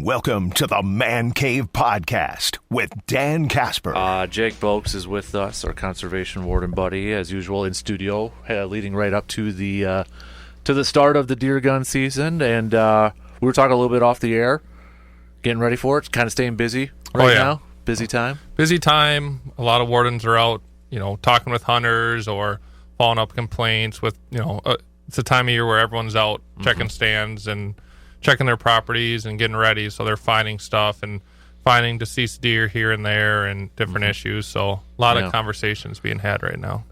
Welcome to the Man Cave Podcast with Dan Casper. Jake Bolks is with us, our conservation warden buddy, as usual in studio, leading right up to the start of the deer gun season. And we were talking a little bit off the air, getting ready for it, kind of staying busy now. Busy time. Busy time. A lot of wardens are out, talking with hunters or following up complaints with, it's a time of year where everyone's out checking stands and checking their properties and getting ready. So they're finding stuff and finding deceased deer here and there and different issues. So a lot of conversations being had right now.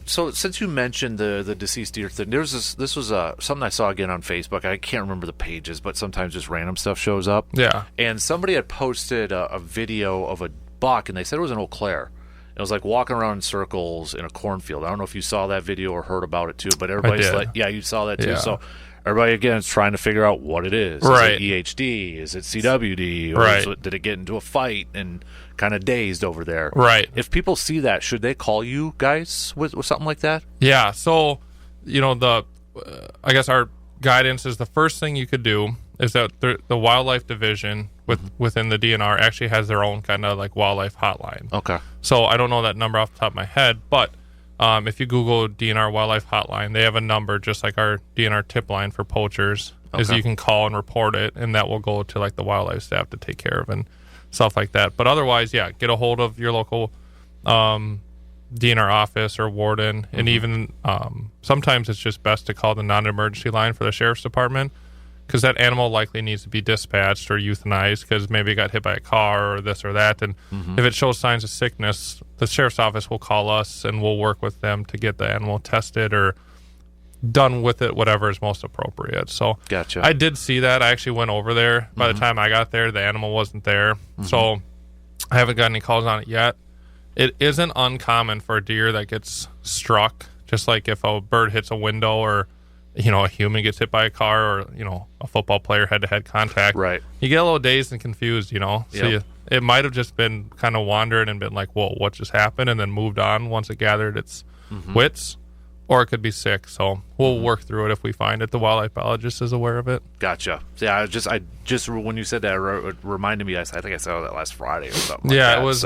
So since you mentioned the deceased deer thing, this was something I saw again on Facebook. I can't remember the pages, but sometimes just random stuff shows up. Yeah. And somebody had posted a video of a buck, and they said it was an Eau Claire. It was like walking around in circles in a cornfield. I don't know if you saw that video or heard about it too, but everybody's like, yeah, you saw that too. Yeah. So everybody, again, is trying to figure out what it is. Right. Is it EHD? Is it CWD? Or did it get into a fight and kind of dazed over there? Right. If people see that, should they call you guys with something like that? Yeah. So, I guess our guidance is the first thing you could do is that the wildlife division within the DNR actually has their own kind of like wildlife hotline. Okay. So I don't know that number off the top of my head, but if you Google DNR wildlife hotline, they have a number just like our DNR tip line for poachers. Is you can call and report it, and that will go to like the wildlife staff to take care of and stuff like that. But otherwise, get a hold of your local DNR office or warden, and even sometimes it's just best to call the non-emergency line for the sheriff's department, because that animal likely needs to be dispatched or euthanized because maybe it got hit by a car or this or that. And if it shows signs of sickness, the sheriff's office will call us and we'll work with them to get the animal tested or done with it, whatever is most appropriate. So gotcha. I did see that. I actually went over there. By the time I got there, the animal wasn't there. So I haven't got any calls on it yet. It isn't uncommon for a deer that gets struck, just like if a bird hits a window or a human gets hit by a car or, a football player head-to-head contact. Right. You get a little dazed and confused, So it might have just been kind of wandered and been like, whoa, what just happened? And then moved on once it gathered its wits. Or it could be sick. So we'll work through it if we find it. The wildlife biologist is aware of it. Gotcha. Yeah, I just when you said that, it reminded me, I think I saw that last Friday or something like that. It was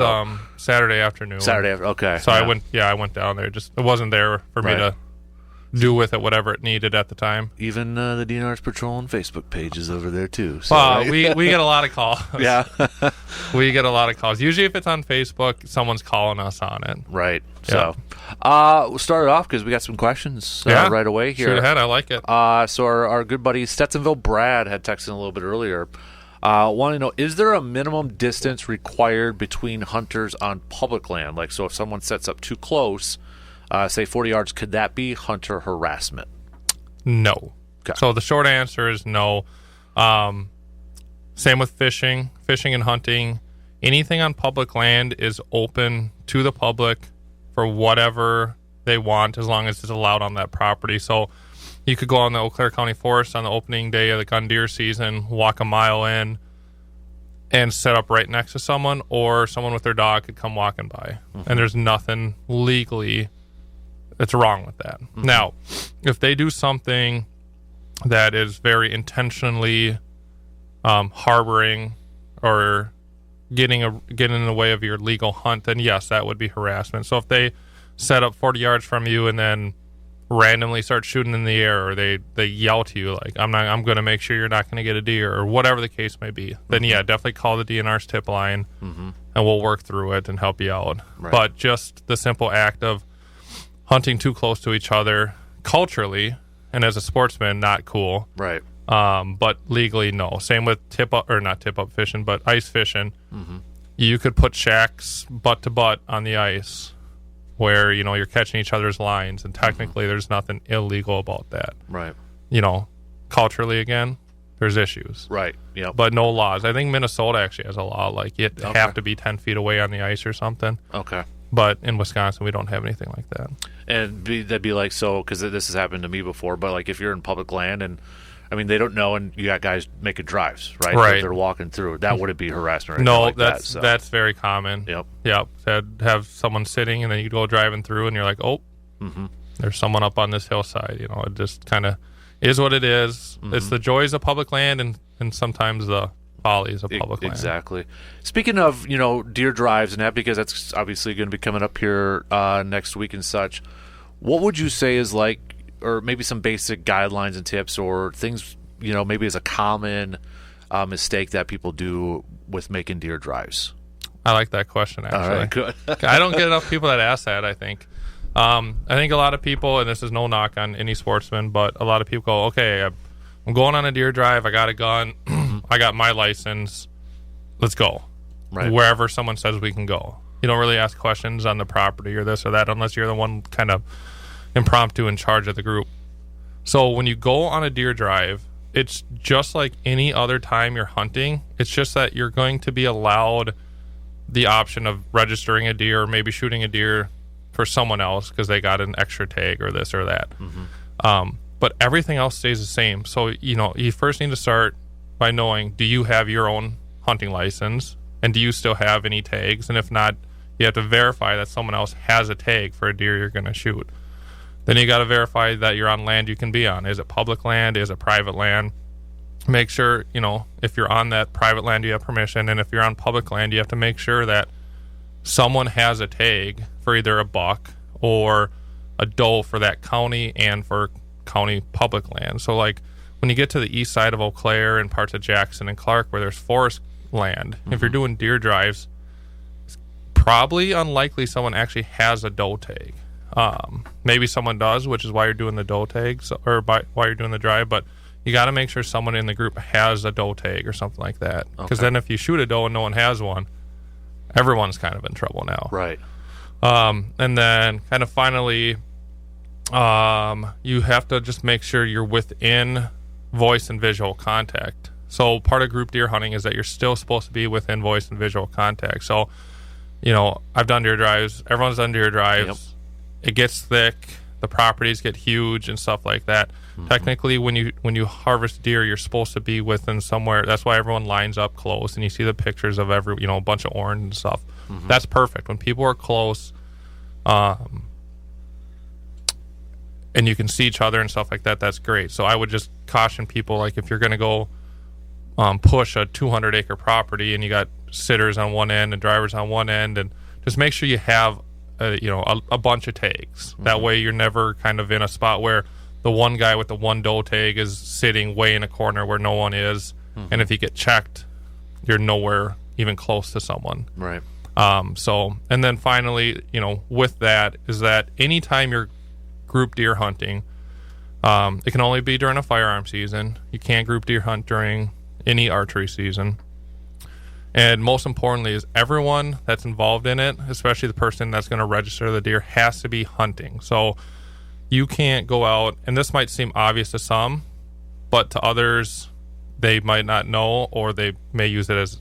Saturday afternoon. Okay. So I went down there. Just it wasn't there for me to do with it whatever it needed at the time. Even the DNR's patrolling Facebook pages over there too. So, we get a lot of calls. Yeah. We get a lot of calls. Usually if it's on Facebook, someone's calling us on it. Right. Yeah. So we'll start it off because we got some questions right away here. Shoot ahead. I like it. So our good buddy Stetsonville Brad had texted in a little bit earlier. Want to know, is there a minimum distance required between hunters on public land? Like, so if someone sets up too close, say 40 yards, could that be hunter harassment? No. Okay. So the short answer is no. Same with fishing and hunting. Anything on public land is open to the public for whatever they want as long as it's allowed on that property. So you could go on the Eau Claire County Forest on the opening day of the gun deer season, walk a mile in, and set up right next to someone, or someone with their dog could come walking by. And there's nothing legally that's wrong with that. Now, if they do something that is very intentionally harboring or getting in the way of your legal hunt, then yes, that would be harassment. So if they set up 40 yards from you and then randomly start shooting in the air, or they yell to you like, I'm going to make sure you're not going to get a deer, or whatever the case may be, then definitely call the DNR's tip line and we'll work through it and help you out. Right. But just the simple act of hunting too close to each other culturally and as a sportsman, not cool. Right. But legally, no. Same with not tip up fishing, but ice fishing. You could put shacks butt to butt on the ice where, you're catching each other's lines, and technically there's nothing illegal about that. Right. Culturally, again, there's issues. Right. Yeah. But no laws. I think Minnesota actually has a law like you have to be 10 feet away on the ice or something. Okay. But in Wisconsin, we don't have anything like that. And that'd be like, so, because this has happened to me before, but like if you're in public land and, I mean, they don't know, and you got guys making drives, right? Right. They're walking through. That wouldn't be harassment or no, anything like that. No, that's very common. Yep. Have someone sitting, and then you go driving through, and you're like, oh, there's someone up on this hillside. It just kind of is what it is. It's the joys of public land and sometimes the folly is a public land. Exactly. Speaking of, deer drives and that, because that's obviously going to be coming up here next week and such, what would you say is like, or maybe some basic guidelines and tips or things, maybe as a common mistake that people do with making deer drives? I like that question, actually. All right, good. I don't get enough people that ask that, I think. I think a lot of people, and this is no knock on any sportsman, but a lot of people go, okay, I'm going on a deer drive. I got a gun. I got my license. Let's go. Right. Wherever someone says we can go. You don't really ask questions on the property or this or that unless you're the one kind of impromptu in charge of the group. So when you go on a deer drive, it's just like any other time you're hunting. It's just that you're going to be allowed the option of registering a deer or maybe shooting a deer for someone else because they got an extra tag or this or that. But everything else stays the same. So, you first need to start by knowing, do you have your own hunting license? And do you still have any tags? And if not, you have to verify that someone else has a tag for a deer you're going to shoot. Then you got to verify that you're on land you can be on. Is it public land? Is it private land? Make sure, if you're on that private land, you have permission. And if you're on public land, you have to make sure that someone has a tag for either a buck or a doe for that county and for county public land. So like when you get to the east side of Eau Claire and parts of Jackson and Clark where there's forest land, if you're doing deer drives, it's probably unlikely someone actually has a doe tag. Maybe someone does, which is why you're doing the doe tags or why you're doing the drive, but you got to make sure someone in the group has a doe tag or something like that. Because then if you shoot a doe and no one has one, everyone's kind of in trouble now. Right. And then kind of finally, you have to just make sure you're within voice and visual contact. So part of group deer hunting is that you're still supposed to be within voice and visual contact. So, I've done deer drives. Everyone's done deer drives. Yep. It gets thick. The properties get huge and stuff like that. Technically, when you harvest deer, you're supposed to be within somewhere. That's why everyone lines up close, and you see the pictures of a bunch of orange and stuff. That's perfect. When people are close, and you can see each other and stuff like that, that's great. So I would just caution people, like if you're going to go push a 200-acre property and you got sitters on one end and drivers on one end, and just make sure you have a bunch of tags. That way you're never kind of in a spot where the one guy with the one doe tag is sitting way in a corner where no one is, and if you get checked, you're nowhere even close to someone. Right. And then finally, with that is that anytime you're group deer hunting, it can only be during a firearm season. You can't group deer hunt during any archery season. And most importantly is everyone that's involved in it, especially the person that's going to register the deer, has to be hunting. So you can't go out, and this might seem obvious to some, but to others, they might not know, or they may use it as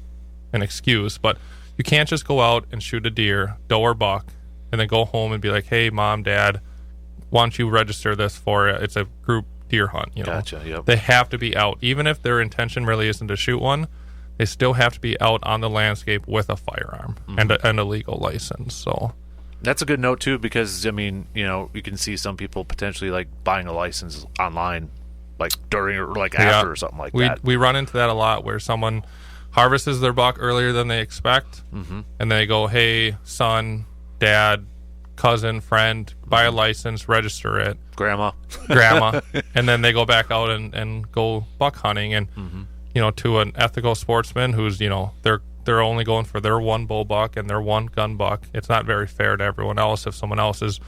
an excuse. But you can't just go out and shoot a deer, doe or buck, and then go home and be like, hey, mom, dad, why don't you register this for it? It's a group deer hunt. Gotcha, yep. They have to be out. Even if their intention really isn't to shoot one, they still have to be out on the landscape with a firearm and a legal license. So that's a good note too, because you can see some people potentially like buying a license online, like during or like after or something like that. We run into that a lot where someone harvests their buck earlier than they expect, and they go, "Hey, son, dad, cousin, friend, buy a license, register it, grandma," and then they go back out and go buck hunting and. To an ethical sportsman who's, they're only going for their one bull buck and their one gun buck. It's not very fair to everyone else if someone else is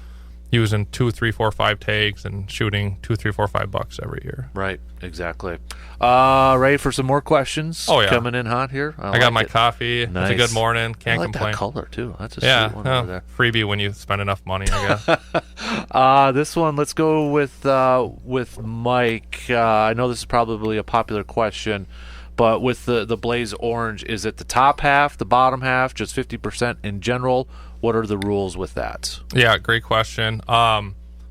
using 2, 3, 4, 5 tags and shooting 2, 3, 4, 5 bucks every year. Right, exactly. Ready for some more questions? Oh, yeah. Coming in hot here. I got my coffee. Nice. It's a good morning. Can't I like complain. That color too. That's a sweet one over there. Freebie when you spend enough money, I guess. This one, let's go with Mike. I know this is probably a popular question, but with the Blaze Orange, is it the top half, the bottom half, just 50% in general? What are the rules with that? Yeah, great question.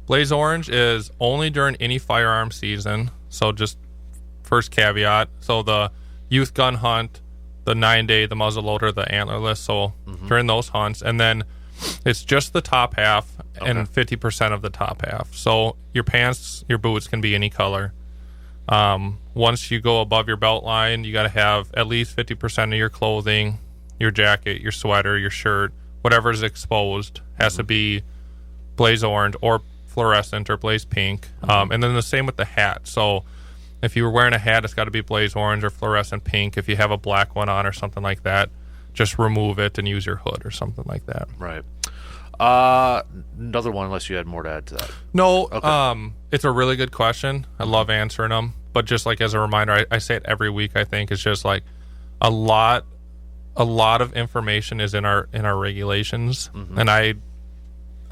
Blaze Orange is only during any firearm season. So just first caveat. So the youth gun hunt, the 9-day, the muzzleloader, the antlerless. So during those hunts. And then it's just the top half and 50% of the top half. So your pants, your boots can be any color. once you go above your belt line, you got to have at least 50% of your clothing, your jacket, your sweater, your shirt, whatever is exposed has to be blaze orange or fluorescent or blaze pink. And then the same with the hat. So if you were wearing a hat, it's got to be blaze orange or fluorescent pink. If you have a black one on or something like that, just remove it and use your hood or something like that. Right. Another one, unless you had more to add to that. No, Okay. It's a really good question. I love answering them. But just like as a reminder, I say it every week, I think, it's just like a lot of information is in our regulations. And I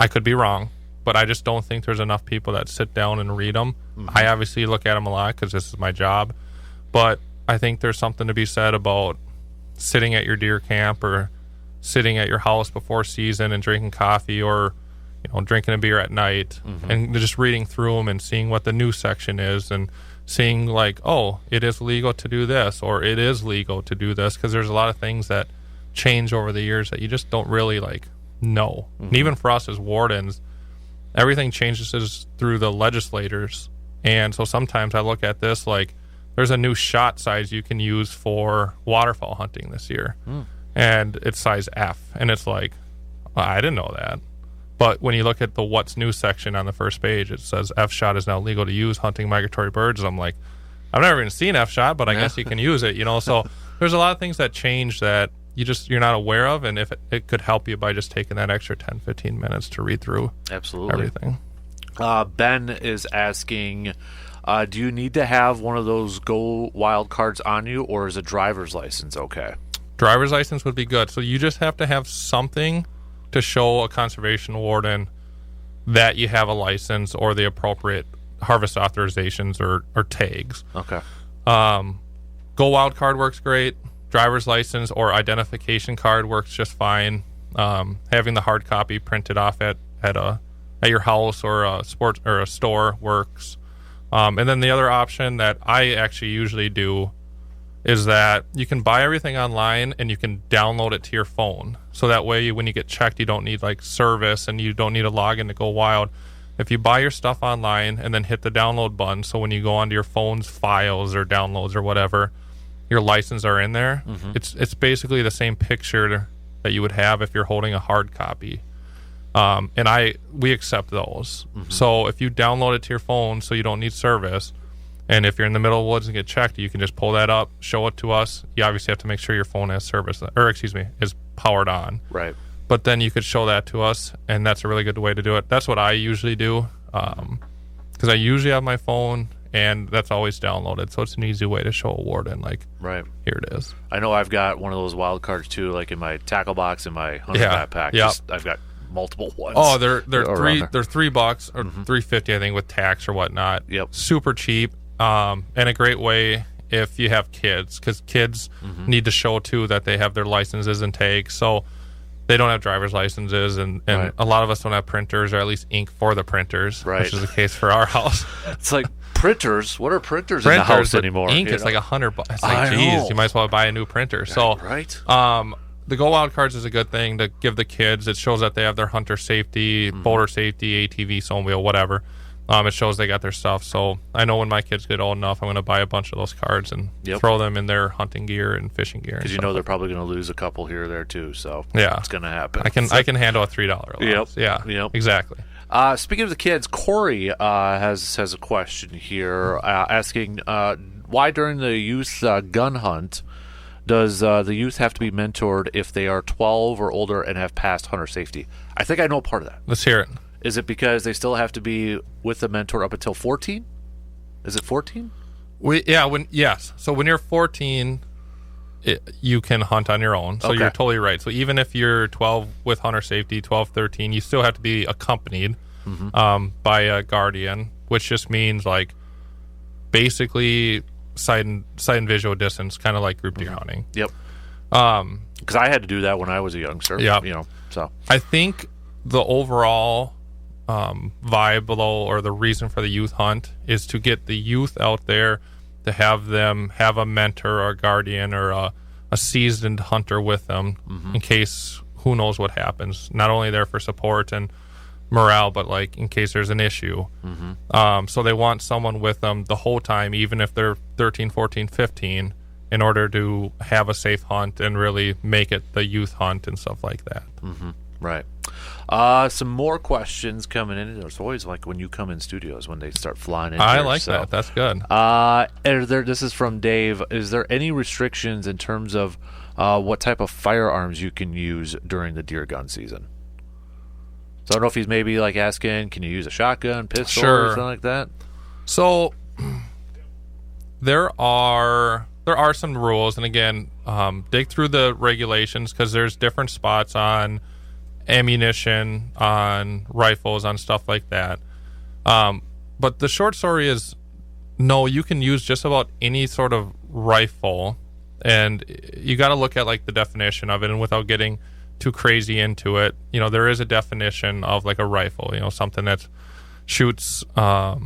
could be wrong, but I just don't think there's enough people that sit down and read them. I obviously look at them a lot because this is my job. But I think there's something to be said about sitting at your deer camp or sitting at your house before season and drinking coffee or drinking a beer at night and just reading through them and seeing what the new section is and seeing like, oh, it is legal to do this or it is legal to do this, because there's a lot of things that change over the years that you just don't really like know. And even for us as wardens, everything changes through the legislators. And so sometimes I look at this like there's a new shot size you can use for waterfowl hunting this year. And it's size F. And it's like, well, I didn't know that. But when you look at the what's new section on the first page, it says F shot is now legal to use hunting migratory birds. I'm like, I've never even seen F shot, but I guess you can use it, So there's a lot of things that change that you're not aware of. And if it could help you by just taking that extra 10, 15 minutes to read through everything. Ben is asking, do you need to have one of those Go Wild cards on you, or is a driver's license okay? Driver's license would be good. So you just have to have something to show a conservation warden that you have a license or the appropriate harvest authorizations or tags. Okay. Go Wild card works great. Driver's license or identification card works just fine. Having the hard copy printed off at your house or a sports or a store works. And then the other option that I actually usually do is that you can buy everything online and you can download it to your phone. So that way, when you get checked, you don't need like service and you don't need a login to Go Wild. If you buy your stuff online and then hit the download button, so when you go onto your phone's files or downloads or whatever, your license are in there. It's basically the same picture that you would have if you're holding a hard copy. And we accept those. So if you download it to your phone so you don't need service, and if you're in the middle of the woods and get checked, you can just pull that up, show it to us. You obviously have to make sure your phone has service, is powered on. Right. But then you could show that to us, and that's a really good way to do it. That's what I usually do, because I usually have my phone, and that's always downloaded. So it's an easy way to show a warden, like, right, here it is. I know I've got one of those wild cards too, like in my tackle box in my hunting backpack. Yeah. I've got multiple ones. Oh, they're $3 or $3.50, I think, with tax or whatnot. Yep. Super cheap, and a great way if you have kids, because kids need to show too that they have their licenses and tags. So they don't have driver's licenses, and Right. a lot of us don't have printers, or at least ink for the printers, Right. which is the case for our house. It's like printers. What are printers in the house anymore? Ink, it's like $100. It's like, I geez, know. you might as well buy a new printer. So, right. the Go Wild cards is a good thing to give the kids. It shows that they have their hunter safety, boulder safety, ATV, snowmobile, whatever. It shows they got their stuff. So I know when my kids get old enough, I'm going to buy a bunch of those cards and throw them in their hunting gear and fishing gear. Because they're probably going to lose a couple here or there too. So yeah, it's going to happen. I can handle a $3 allowance. Yep. Exactly. Speaking of the kids, Corey has a question here asking why during the youth gun hunt does the youth have to be mentored if they are 12 or older and have passed hunter safety? I think I know part of that. Let's hear it. Is it because they still have to be with the mentor up until 14? Is it 14? Yes. So when you're 14, you can hunt on your own. So you're totally right. So even if you're 12 with hunter safety, 12, 13, you still have to be accompanied by a guardian, which just means like basically sight and visual distance, kind of like group deer hunting. Yep. Because I had to do that when I was a youngster. Yeah. So I think the overall vibe below, or the reason for the youth hunt, is to get the youth out there, to have them have a mentor or a guardian or a seasoned hunter with them in case who knows what happens. Not only there for support and morale, but like in case there's an issue. So they want someone with them the whole time, even if they're 13, 14, 15, in order to have a safe hunt and really make it the youth hunt and stuff like that. Right. Some more questions coming in. It's always like when you come in studios when they start flying in. I like that. That's good. This is from Dave. Is there any restrictions in terms of what type of firearms you can use during the deer gun season? So I don't know if he's maybe like asking, can you use a shotgun, pistol, or something like that? So there are some rules, and again, dig through the regulations because there's different spots on ammunition, on rifles, on stuff like that. But the short story is, no, you can use just about any sort of rifle, and you got to look at like the definition of it, and without getting too crazy into it, there is a definition of like a rifle, something that shoots a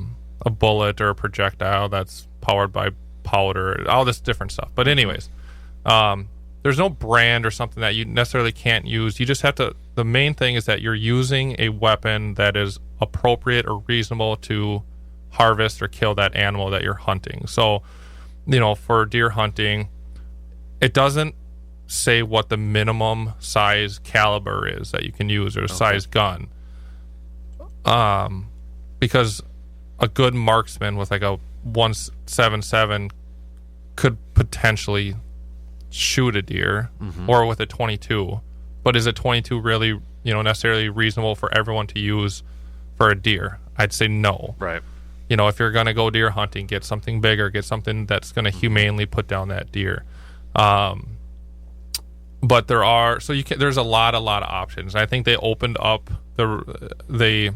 bullet or a projectile that's powered by powder, all this different stuff. But anyways, there's no brand or something that you necessarily can't use. You just have to, the main thing is that you're using a weapon that is appropriate or reasonable to harvest or kill that animal that you're hunting. So, for deer hunting, it doesn't say what the minimum size caliber is that you can use, or size gun. Because a good marksman with like a 177 could potentially shoot a deer, or with a 22. But is a 22 really, necessarily reasonable for everyone to use for a deer? I'd say no. Right. If you're going to go deer hunting, get something bigger, get something that's going to humanely put down that deer. But there's a lot of options. I think they opened up they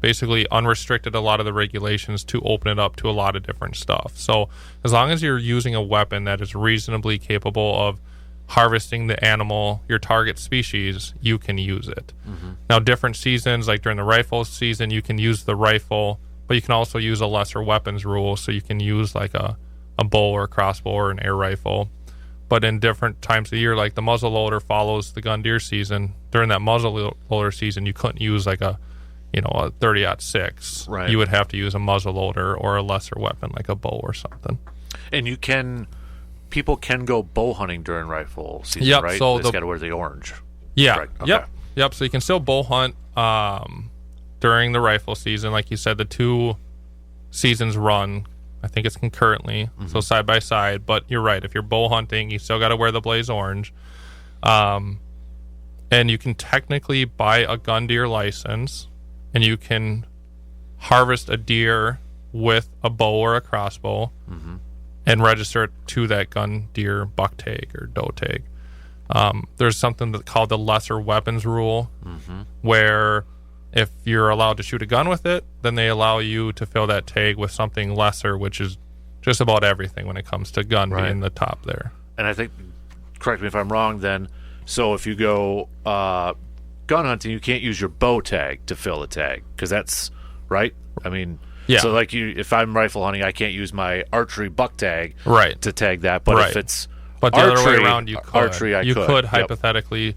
basically unrestricted a lot of the regulations to open it up to a lot of different stuff. So as long as you're using a weapon that is reasonably capable of harvesting the animal, your target species, you can use it. Now, different seasons, like during the rifle season, you can use the rifle, but you can also use a lesser weapons rule. So you can use like a bow or a crossbow or an air rifle. But in different times of the year, like the muzzleloader follows the gun deer season. During that muzzleloader season, you couldn't use like a 30-06. Right. You would have to use a muzzleloader or a lesser weapon like a bow or something. And people can go bow hunting during rifle season, right? So they just got to wear the orange. Yeah. Right. Okay. Yep. So you can still bow hunt during the rifle season. Like you said, the two seasons run, I think it's concurrently, so side by side. But you're right. If you're bow hunting, you still got to wear the blaze orange. And you can technically buy a gun deer license, and you can harvest a deer with a bow or a crossbow and register it to that gun deer buck tag or doe tag. There's something called the lesser weapons rule, where if you're allowed to shoot a gun with it, then they allow you to fill that tag with something lesser, which is just about everything when it comes to gun being the top there. And I think, correct me if I'm wrong then, so if you go gun hunting, you can't use your bow tag to fill a tag, because that's, right? I mean, so like if I'm rifle hunting, I can't use my archery buck tag to tag that, but if it's the other way around, you could. Archery, I could hypothetically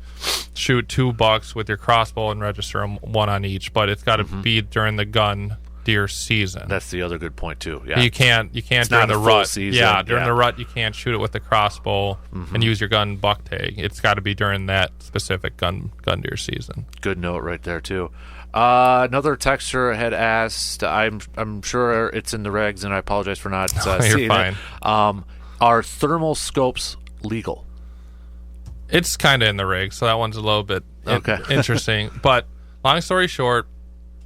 shoot 2 bucks with your crossbow and register them one on each, but it's got to be during the gun deer season. That's the other good point too. Yeah, you can't during the rut season. During the rut, you can't shoot it with the crossbow and use your gun buck tag. It's got to be during that specific gun deer season. Good note right there too. Another texter had asked, I'm sure it's in the regs, and I apologize for not seeing it. Are thermal scopes legal? It's kind of in the rig, so that one's a little bit interesting. But long story short,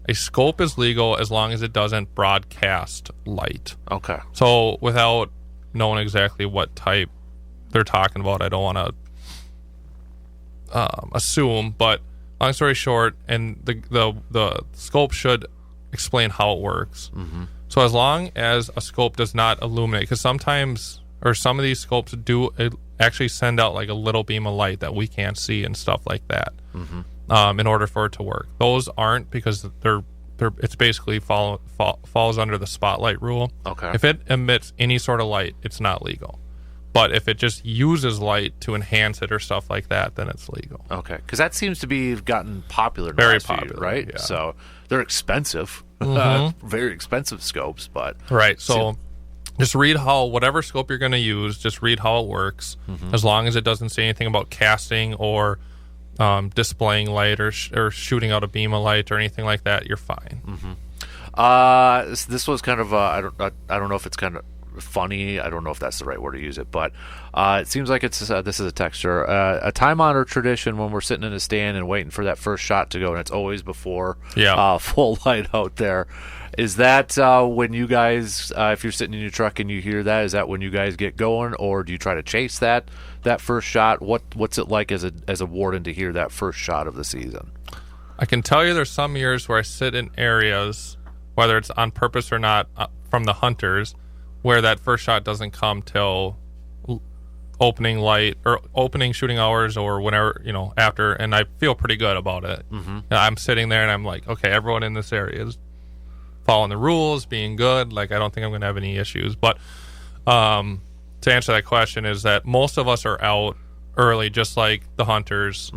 a scope is legal as long as it doesn't broadcast light. Okay. So without knowing exactly what type they're talking about, I don't want to assume. But long story short, and the scope should explain how it works. So as long as a scope does not illuminate, because sometimes, or some of these scopes do actually send out like a little beam of light that we can't see and stuff like that, in order for it to work. Those aren't, because it's basically falls under the spotlight rule. Okay. If it emits any sort of light, it's not legal. But if it just uses light to enhance it or stuff like that, then it's legal. Okay, because that seems to be gotten popular. Very last few years, popular, right? yeah. So they're expensive, very expensive scopes, but right. So just read whatever scope you're going to use, just read how it works. As long as it doesn't say anything about casting or displaying light or shooting out a beam of light or anything like that, you're fine. This was kind of I don't know if it's kind of funny. I don't know if that's the right word to use it, but it seems like it's this is a texture, a time-honored tradition when we're sitting in a stand and waiting for that first shot to go, and it's always before full light out there. Is that when you guys, if you're sitting in your truck and you hear that, is that when you guys get going, or do you try to chase that first shot? What's it like as a warden to hear that first shot of the season? I can tell you there's some years where I sit in areas, whether it's on purpose or not, from the hunters, where that first shot doesn't come till opening light or opening shooting hours or whenever, after, and I feel pretty good about it. And I'm sitting there and I'm like, okay, everyone in this area is following the rules, being good. Like, I don't think I'm going to have any issues. But to answer that question is that most of us are out early, just like the hunters.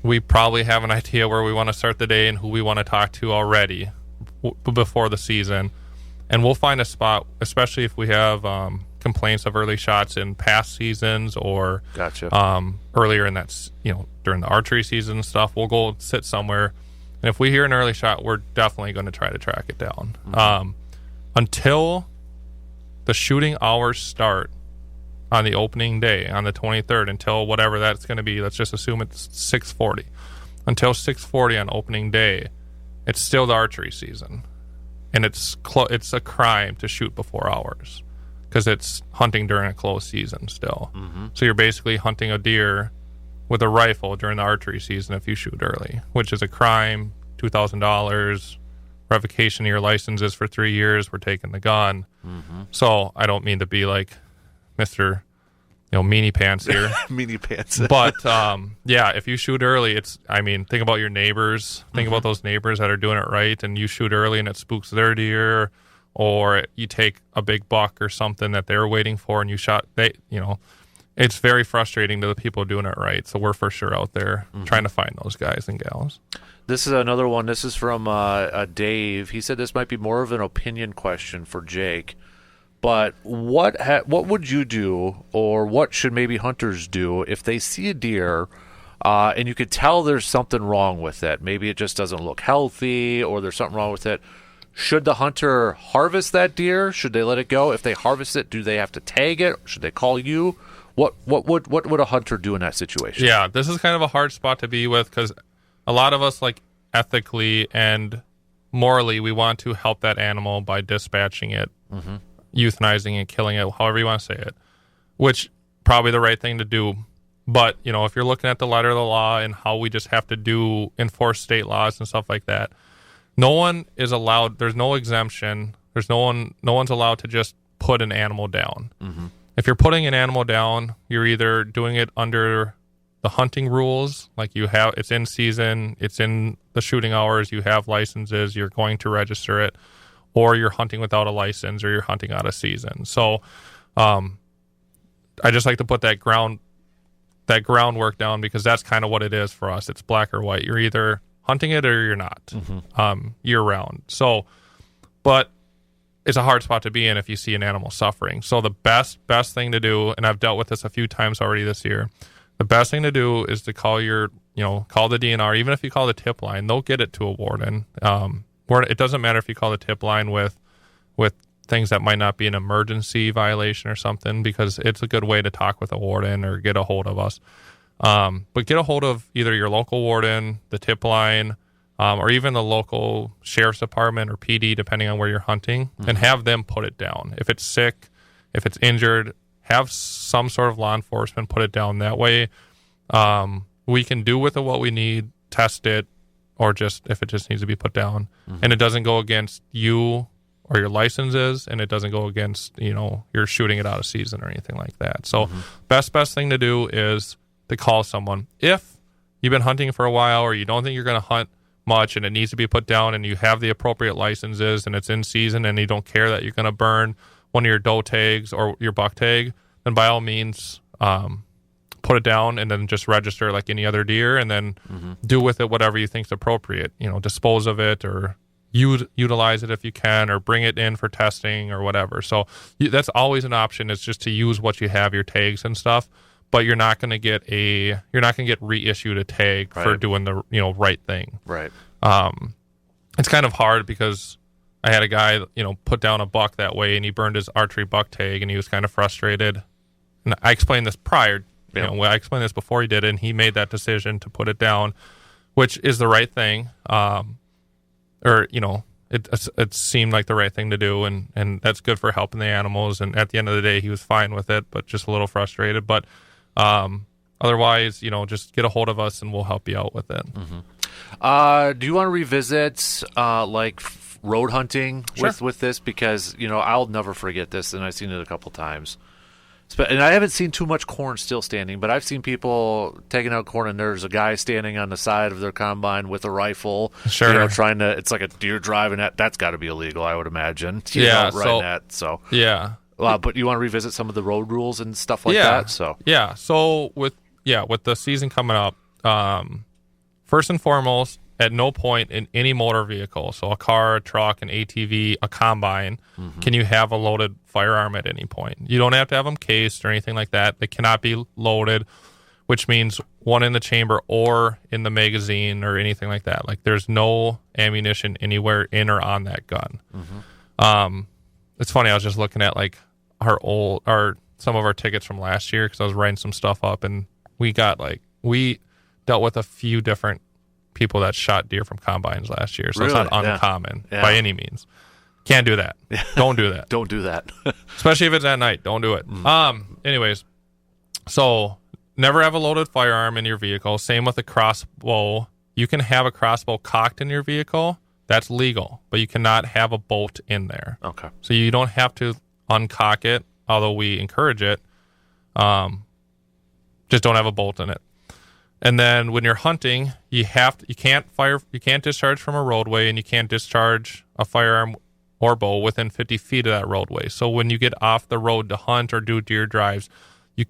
We probably have an idea where we want to start the day and who we want to talk to already before the season. And we'll find a spot, especially if we have complaints of early shots in past seasons or earlier in that, during the archery season and stuff. We'll go sit somewhere. And if we hear an early shot, we're definitely going to try to track it down. Until the shooting hours start on the opening day, on the 23rd, until whatever that's going to be, let's just assume it's 6:40. Until 6:40 on opening day, it's still the archery season. And it's a crime to shoot before hours because it's hunting during a closed season still. So you're basically hunting a deer with a rifle during the archery season if you shoot early, which is a crime. $2,000 revocation of your licenses for 3 years. We're taking the gun. So I don't mean to be like Mr. Meanie Pants here. Meanie Pants. But if you shoot early, think about your neighbors. Think about those neighbors that are doing it right, and you shoot early and it spooks their deer, or you take a big buck or something that they're waiting for and you shot. It's very frustrating to the people doing it right. So we're for sure out there trying to find those guys and gals. This is another one. This is from Dave. He said this might be more of an opinion question for Jake. But what would you do, or what should maybe hunters do if they see a deer and you could tell there's something wrong with it? Maybe it just doesn't look healthy, or there's something wrong with it. Should the hunter harvest that deer? Should they let it go? If they harvest it, do they have to tag it? Should they call you? What would a hunter do in that situation? Yeah, this is kind of a hard spot to be with because a lot of us, like, ethically and morally, we want to help that animal by dispatching it. Euthanizing it, killing it, however you want to say it, which probably the right thing to do. But, if you're looking at the letter of the law and how we just have to enforce state laws and stuff like that, no one is allowed, there's no exemption, no one's allowed to just put an animal down. If you're putting an animal down, you're either doing it under the hunting rules, like it's in season, it's in the shooting hours, you have licenses, you're going to register it, or you're hunting without a license, or you're hunting out of season. So I just like to put that groundwork down because that's kind of what it is for us. It's black or white. You're either hunting it or you're not year round. So, but it's a hard spot to be in if you see an animal suffering. So the best thing to do, and I've dealt with this a few times already this year, the best thing to do is to call call the DNR. Even if you call the tip line, they'll get it to a warden. It doesn't matter if you call the tip line with things that might not be an emergency violation or something, because it's a good way to talk with a warden or get a hold of us. But get a hold of either your local warden, the tip line, or even the local sheriff's department or PD, depending on where you're hunting, and have them put it down. If it's sick, if it's injured, have some sort of law enforcement put it down. That way we can do with it what we need, test it, or just if it just needs to be put down, and it doesn't go against you or your licenses, and it doesn't go against, you're shooting it out of season or anything like that. So best thing to do is to call someone. If you've been hunting for a while or you don't think you're going to hunt much and it needs to be put down and you have the appropriate licenses and it's in season and you don't care that you're going to burn one of your doe tags or your buck tag, then by all means, put it down and then just register like any other deer, and then do with it whatever you think is appropriate. Dispose of it or utilize it if you can, or bring it in for testing or whatever. So that's always an option, is just to use what you have, your tags and stuff. But you're not going to get reissued a tag for doing the right thing. Right. It's kind of hard because I had a guy put down a buck that way, and he burned his archery buck tag, and he was kind of frustrated. And I explained this prior. I explained this before he did it, and he made that decision to put it down, which is the right thing. It seemed like the right thing to do, and that's good for helping the animals. And at the end of the day, he was fine with it, but just a little frustrated. But otherwise, just get a hold of us and we'll help you out with it. Do you want to revisit road hunting with this? Because I'll never forget this, and I've seen it a couple times. And I haven't seen too much corn still standing, but I've seen people taking out corn, and there's a guy standing on the side of their combine with a rifle, trying to. It's like a deer driving at. That's got to be illegal, I would imagine. Yeah. But you want to revisit some of the road rules and stuff like that. So with the season coming up, first and foremost, at no point in any motor vehicle, so a car, a truck, an ATV, a combine, can you have a loaded firearm at any point. You don't have to have them cased or anything like that. They cannot be loaded, which means one in the chamber or in the magazine or anything like that. Like, there's no ammunition anywhere in or on that gun. It's funny, I was just looking at like some of our tickets from last year, because I was writing some stuff up, and we dealt with a few different people that shot deer from combines last year, so really? It's not uncommon by any means. Can't do that. Don't do that. Don't do that. Especially if it's at night. Don't do it. Anyways, so never have a loaded firearm in your vehicle. Same with a crossbow. You can have a crossbow cocked in your vehicle. That's legal, but you cannot have a bolt in there. Okay. So you don't have to uncock it, although we encourage it. Just don't have a bolt in it. And then when you're hunting, you can't discharge from a roadway, and you can't discharge a firearm or bow within 50 feet of that roadway. So when you get off the road to hunt or do deer drives, you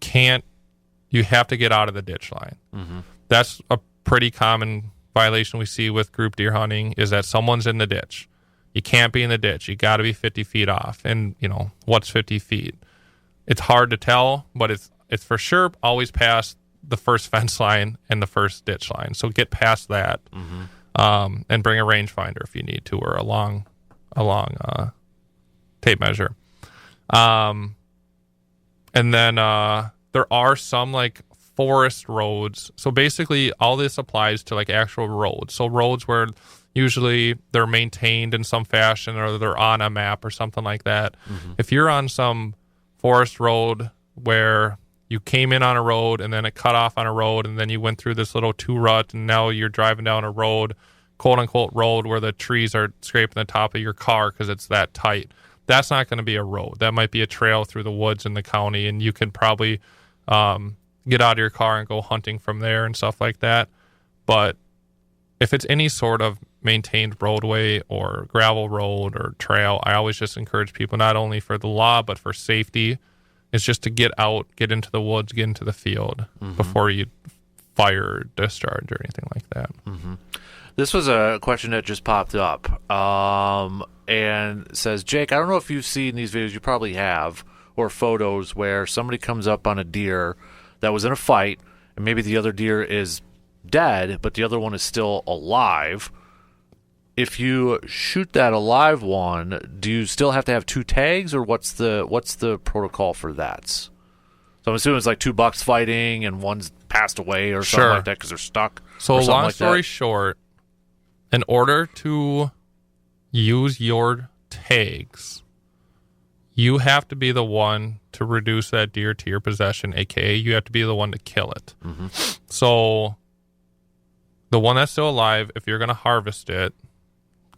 have to get out of the ditch line. That's a pretty common violation we see with group deer hunting, is that someone's in the ditch. You can't be in the ditch. You got to be 50 feet off. And what's 50 feet? It's hard to tell, but it's for sure always past the first fence line and the first ditch line. So get past that, and bring a rangefinder if you need to, or a long tape measure. And then there are some like forest roads. So basically all this applies to like actual roads. So roads where usually they're maintained in some fashion, or they're on a map or something like that. If you're on some forest road where you came in on a road and then it cut off on a road, and then you went through this little two rut, and now you're driving down a road, quote unquote road, where the trees are scraping the top of your car because it's that tight. That's not going to be a road. That might be a trail through the woods in the county, and you can probably get out of your car and go hunting from there and stuff like that. But if it's any sort of maintained roadway or gravel road or trail, I always just encourage people, not only for the law but for safety, is just to get out, get into the woods, get into the field before you fire or discharge or anything like that. This was a question that just popped up, and says, Jake, I don't know if you've seen these videos, you probably have, or photos where somebody comes up on a deer that was in a fight, and maybe the other deer is dead, but the other one is still alive. If you shoot that alive one, do you still have to have two tags, or what's the protocol for that? So I'm assuming it's like two bucks fighting and one's passed away or something like that because they're stuck. So long story short, in order to use your tags, you have to be the one to reduce that deer to your possession, aka you have to be the one to kill it. So the one that's still alive, if you're going to harvest it,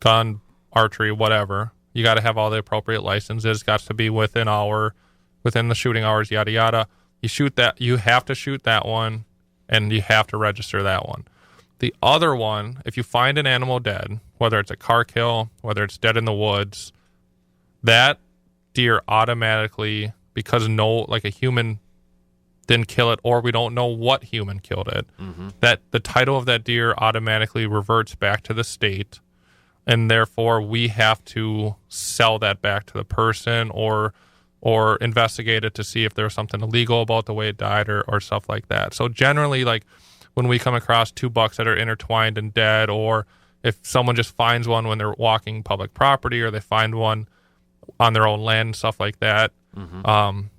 gun, archery, whatever, you got to have all the appropriate licenses. Got to be within the shooting hours, yada yada. You have to shoot that one, and you have to register that one. The other one, if you find an animal dead, whether it's a car kill, whether it's dead in the woods, that deer automatically because a human didn't kill it, or we don't know what human killed it, that the title of that deer automatically reverts back to the state, and therefore we have to sell that back to the person or investigate it to see if there's something illegal about the way it died or stuff like that. So generally, like when we come across 2 bucks that are intertwined and dead, or if someone just finds one when they're walking public property, or they find one on their own land and stuff like that,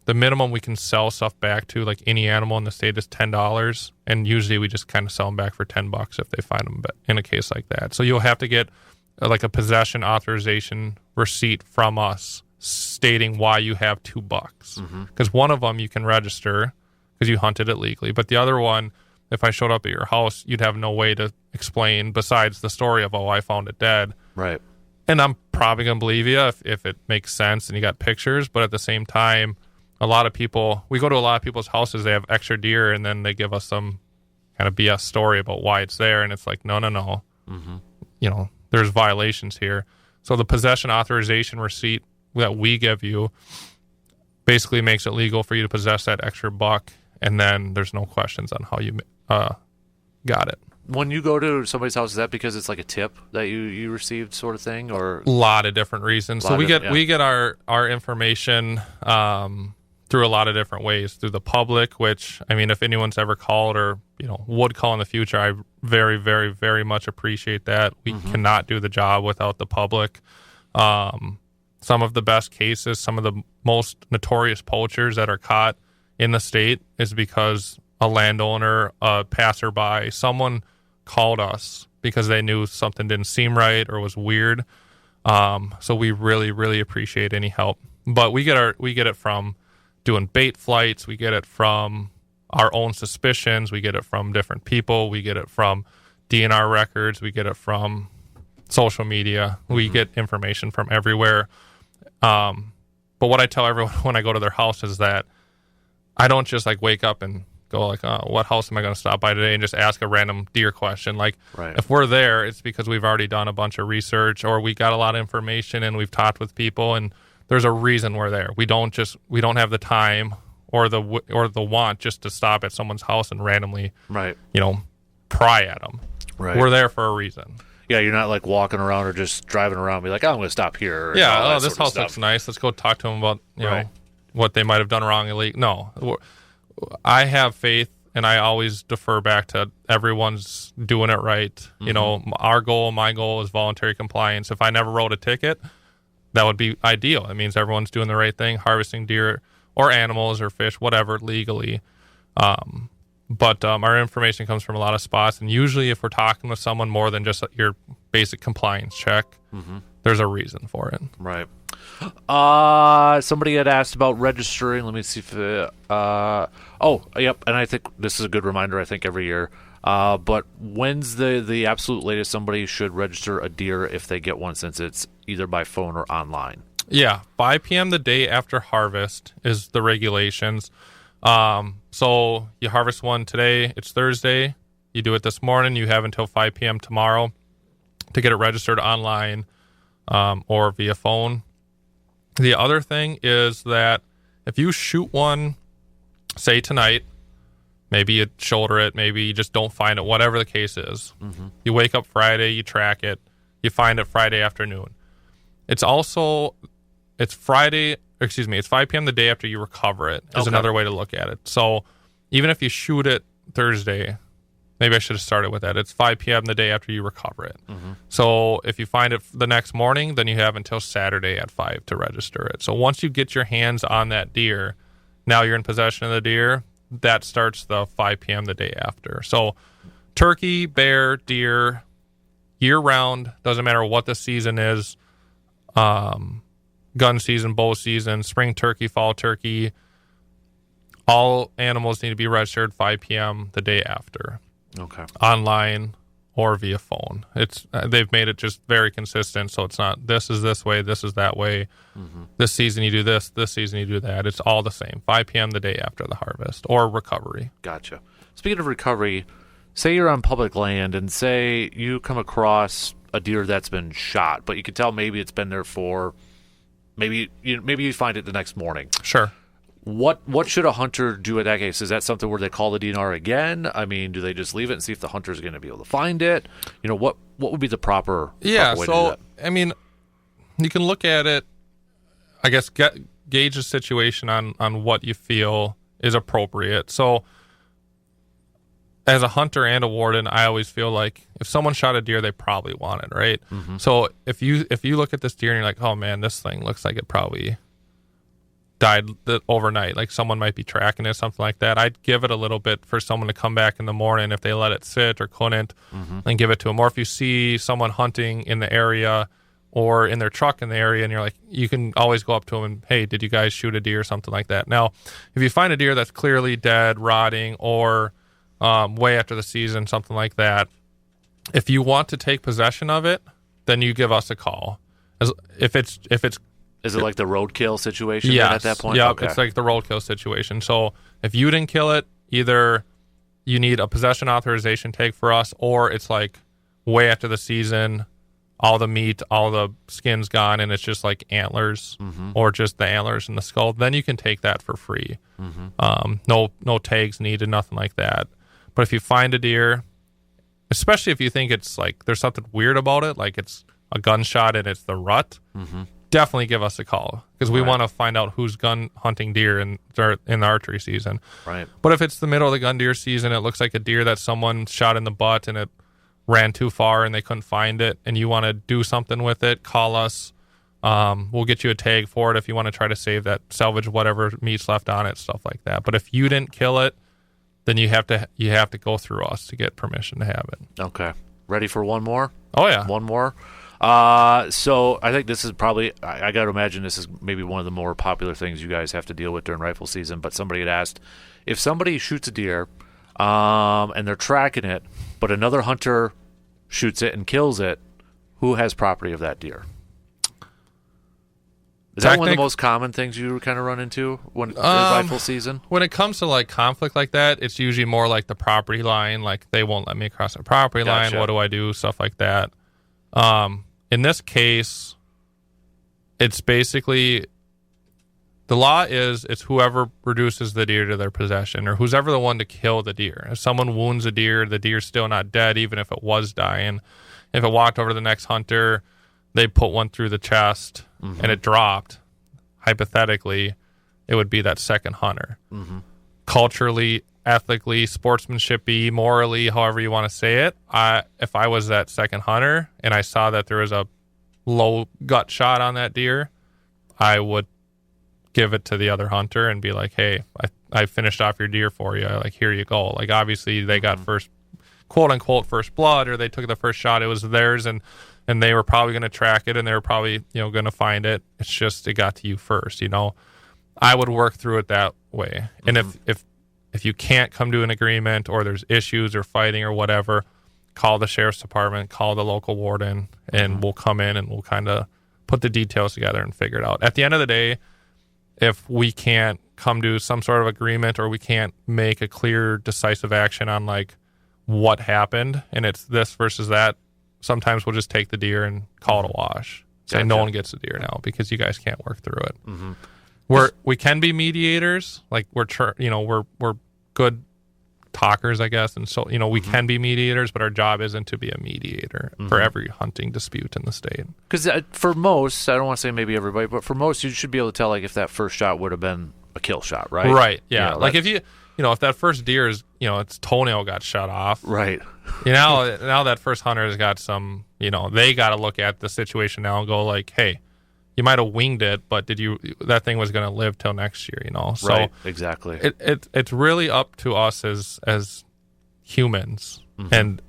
the minimum we can sell stuff back to, like any animal in the state, is $10, and usually we just kind of sell them back for $10 if they find them in a case like that. So you'll have to get like a possession authorization receipt from us stating why you have 2 bucks, because one of them you can register because you hunted it legally, but the other one, if I showed up at your house, you'd have no way to explain besides the story of, I found it dead. Right. And I'm probably going to believe you if it makes sense and you got pictures. But at the same time, we go to a lot of people's houses, they have extra deer, and then they give us some kind of BS story about why it's there. And it's like, no. There's violations here. So the possession authorization receipt that we give you basically makes it legal for you to possess that extra buck. And then there's no questions on how you got it. When you go to somebody's house, is that because it's like a tip that you received, sort of thing, or a lot of different reasons? So we get our information through a lot of different ways, through the public, which, I mean, if anyone's ever called or would call in the future, I very, very, very much appreciate that. We cannot do the job without the public. Some of the best cases, some of the most notorious poachers that are caught in the state is because a landowner, a passerby, someone called us because they knew something didn't seem right or was weird. So we really, really appreciate any help. But we get it from doing bait flights. We get it from our own suspicions. We get it from different people. We get it from DNR records. We get it from social media. We get information from everywhere. But what I tell everyone when I go to their house is that I don't just like wake up and go like, what house am I going to stop by today, and just ask a random deer question. Like, if we're there, it's because we've already done a bunch of research, or we got a lot of information and we've talked with people, and there's a reason we're there. We don't have the time or the want just to stop at someone's house and randomly, pry at them. Right. We're there for a reason. Yeah, you're not like walking around or just driving around and be like, I'm going to stop here. Yeah, this house looks nice. Let's go talk to them about, know, what they might have done wrong. No, I have faith, and I always defer back to everyone's doing it right. My goal is voluntary compliance. If I never wrote a ticket, that would be ideal. It means everyone's doing the right thing, harvesting deer or animals or fish, whatever, legally. But our information comes from a lot of spots, and usually if we're talking with someone more than just your basic compliance check, there's a reason for it. Right. Somebody had asked about registering. Let me see if and I think this is a good reminder, I think, every year. But when's the absolute latest somebody should register a deer if they get one, since it's either by phone or online? Yeah, 5 p.m. the day after harvest is the regulations. So you harvest one today, it's Thursday, you do it this morning, you have until 5 p.m. tomorrow to get it registered online or via phone. The other thing is that if you shoot one, say tonight, maybe you shoulder it, maybe you just don't find it, whatever the case is. You wake up Friday, you track it, you find it Friday afternoon. It's 5 p.m. the day after you recover it is another way to look at it. So even if you shoot it Thursday, maybe I should have started with that. It's 5 p.m. the day after you recover it. So if you find it the next morning, then you have until Saturday at 5 to register it. So once you get your hands on that deer, now you're in possession of the deer. That starts the 5 p.m. the day after. So turkey, bear, deer, year-round, doesn't matter what the season is, gun season, bow season, spring turkey, fall turkey, all animals need to be registered 5 p.m. the day after. Okay. Online or via phone. It's they've made it just very consistent, so it's not this is this way, this is that way. This season you do this season you do that. It's all the same. 5 p.m. the day after the harvest or recovery. Gotcha. Speaking of recovery, say you're on public land and say you come across a deer that's been shot, but you can tell maybe it's been there for maybe you find it the next morning. Sure. What should a hunter do in that case? Is that something where they call the DNR again? I mean, do they just leave it and see if the hunter's going to be able to find it? What would be the proper way to do that? I mean, you can look at it, I guess, gauge the situation on what you feel is appropriate. So as a hunter and a warden, I always feel like if someone shot a deer, they probably want it, right? Mm-hmm. So if you look at this deer and you're like, oh man, this thing looks like it probably died overnight, like someone might be tracking it, something like that, I'd give it a little bit for someone to come back in the morning if they let it sit or couldn't, and give it to them. Or if you see someone hunting in the area or in their truck in the area and you're like, you can always go up to them and, hey, did you guys shoot a deer or something like that. Now, if you find a deer that's clearly dead, rotting, or way after the season, something like that, if you want to take possession of it, then you give us a call. If it's Is it like the roadkill situation at that point? Yeah, okay. It's like the roadkill situation. So if you didn't kill it, either you need a possession authorization tag for us, or it's like way after the season, all the meat, all the skin's gone, and it's just like antlers, or just the antlers and the skull. Then you can take that for free. No tags needed, nothing like that. But if you find a deer, especially if you think it's like there's something weird about it, like it's a gunshot and it's the rut, definitely give us a call, because we want to find out who's gun hunting deer in the archery season. Right. But if it's the middle of the gun deer season, it looks like a deer that someone shot in the butt and it ran too far and they couldn't find it, and you want to do something with it, call us. We'll get you a tag for it if you want to try to save that, salvage whatever meat's left on it, stuff like that. But if you didn't kill it, then you have to go through us to get permission to have it. Okay. Ready for one more? Oh yeah. One more. So I think this is probably, I got to imagine this is maybe one of the more popular things you guys have to deal with during rifle season. But somebody had asked, if somebody shoots a deer, and they're tracking it, but another hunter shoots it and kills it, who has property of that deer? Is that one of the most common things you kind of run into when rifle season? When it comes to like conflict like that, it's usually more like the property line. Like they won't let me across the property line. What do I do? Stuff like that. In this case, it's basically the law is it's whoever reduces the deer to their possession, or who's ever the one to kill the deer. If someone wounds a deer, the deer's still not dead, even if it was dying. If it walked over to the next hunter, they put one through the chest and it dropped, hypothetically, it would be that second hunter. Culturally, ethically, sportsmanshipy, morally, however you want to say it, if I was that second hunter and I saw that there was a low gut shot on that deer, I would give it to the other hunter and be like, hey, I finished off your deer for you. Like, here you go. Like, obviously they got first, quote unquote, first blood, or they took the first shot. It was theirs, and they were probably going to track it, and they were probably, going to find it. It's just it got to you first, I would work through it that way. And if you can't come to an agreement, or there's issues or fighting or whatever, call the sheriff's department, call the local warden, and we'll come in and we'll kind of put the details together and figure it out. At the end of the day, if we can't come to some sort of agreement, or we can't make a clear, decisive action on like what happened, and it's this versus that, sometimes we'll just take the deer and call it a wash. Say no one gets the deer now because you guys can't work through it. We can be mediators, like we're good talkers, I guess, and so we can be mediators, but our job isn't to be a mediator for every hunting dispute in the state. Because for most, I don't want to say maybe everybody, but for most, you should be able to tell like if that first shot would have been a kill shot, right? Right. Yeah. Like if if that first deer is its toenail got shut off, right? Now that first hunter has got some, they got to look at the situation now and go like, hey, you might have winged it, but that thing was going to live till next year, So right, exactly. It's really up to us as humans and,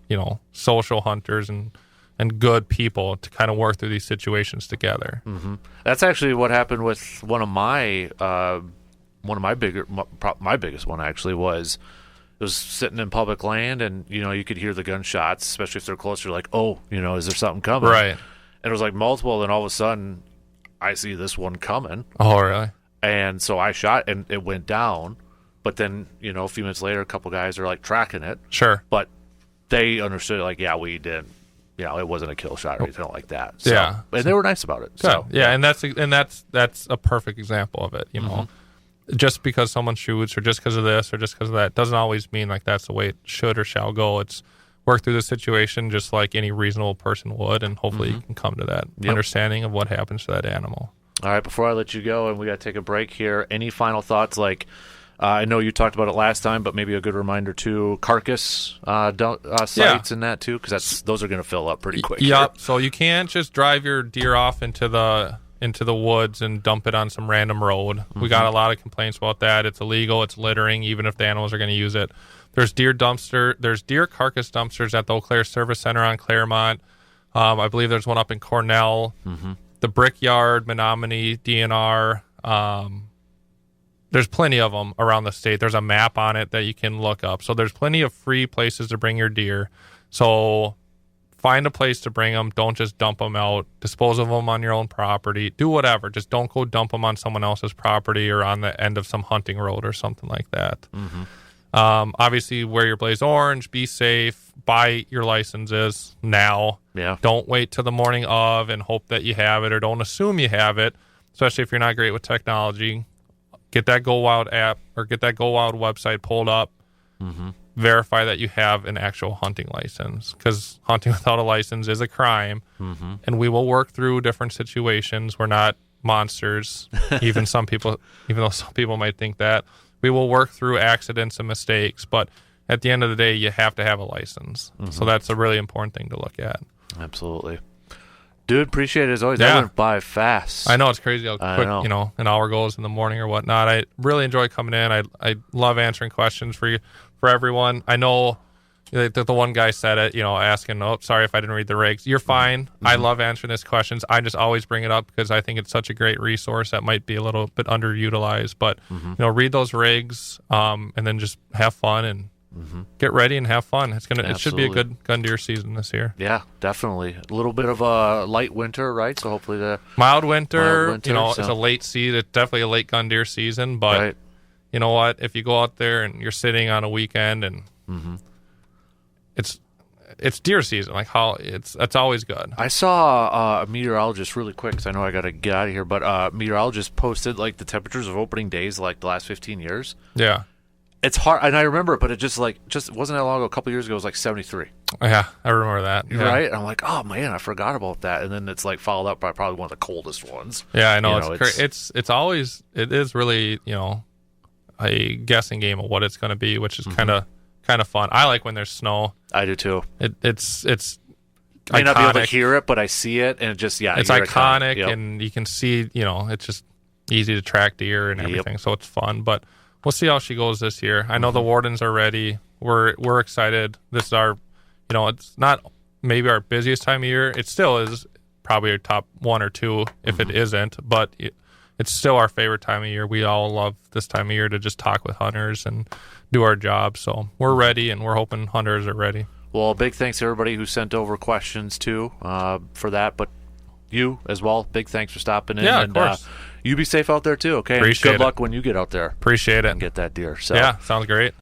social hunters and good people to kind of work through these situations together. That's actually what happened with one of my biggest one actually was. It was sitting in public land, and you could hear the gunshots, especially if they're closer. Like, oh, is there something coming? Right. And it was like multiple, and all of a sudden, I see this one coming. Oh, really? And so I shot, and it went down. But then, a few minutes later, a couple guys are like tracking it. Sure. But they understood, like, yeah, we didn't. It wasn't a kill shot or anything like that. So, yeah. And they were nice about it. Good. So yeah, and that's a perfect example of it. just because someone shoots or just because of this or just because of that doesn't always mean like that's the way it should or shall go. It's work through the situation just like any reasonable person would, and hopefully you can come to that understanding of what happens to that animal. All right, before I let you go, and we got to take a break here, any final thoughts? Like, I know you talked about it last time, but maybe a good reminder too, carcass sites and that too, because those are going to fill up pretty quick. Yep. So you can't just drive your deer off into the woods and dump it on some random road. We got a lot of complaints about that. It's illegal. It's littering, even if the animals are going to use it. There's deer carcass dumpsters at the Eau Claire Service Center on Claremont. I believe there's one up in Cornell. The Brickyard, Menominee, DNR. There's plenty of them around the state. There's a map on it that you can look up. So there's plenty of free places to bring your deer. So find a place to bring them. Don't just dump them out. Dispose of them on your own property. Do whatever. Just don't go dump them on someone else's property or on the end of some hunting road or something like that. Obviously, wear your blaze orange. Be safe. Buy your licenses now. Yeah. Don't wait till the morning of and hope that you have it, or don't assume you have it, especially if you're not great with technology. Get that Go Wild app or get that Go Wild website pulled up. Verify that you have an actual hunting license, because hunting without a license is a crime. And we will work through different situations. We're not monsters, even though some people might think that. We will work through accidents and mistakes, but at the end of the day, you have to have a license. So that's a really important thing to look at. Absolutely. Dude, appreciate it as always. Yeah. That went by fast. I know, it's crazy how quick, an hour goes in the morning or whatnot. I really enjoy coming in. I love answering questions for everyone. I know that the one guy said it, asking, oh, sorry if I didn't read the regs. You're fine. I love answering these questions. I just always bring it up because I think it's such a great resource that might be a little bit underutilized. But, read those regs and then just have fun and get ready and have fun. It should be a good gun deer season this year. Yeah, definitely. A little bit of a light winter, right? So hopefully mild winter, it's a late season. It's definitely a late gun deer season, but you know what? If you go out there and you're sitting on a weekend and it's deer season, it's always good. I saw a meteorologist really quick, because I know I got to get out of here, but meteorologist posted the temperatures of opening days the last 15 years. Yeah. It's hard, and I remember it, but it just wasn't that long ago. A couple years ago, it was 73. Yeah, I remember that. Yeah. Right? And I'm like, oh man, I forgot about that. And then it's followed up by probably one of the coldest ones. Yeah, I know. It is really a guessing game of what it's going to be, which is kind of fun. I like when there's snow. I do too. It's I may not be able to hear it, but I see it, and it just it's iconic, and you can see it's just easy to track deer and everything, so it's fun. But we'll see how she goes this year. I know the wardens are ready. We're excited. This is our, it's not maybe our busiest time of year. It still is probably our top one or two if it isn't, but it's still our favorite time of year. We all love this time of year to just talk with hunters and do our job. So we're ready, and we're hoping hunters are ready. Well, big thanks to everybody who sent over questions too for that, but you as well. Big thanks for stopping in. Yeah, and, of course. You be safe out there too, okay? Appreciate good luck when you get out there. Appreciate it. And get that deer. So. Yeah, sounds great.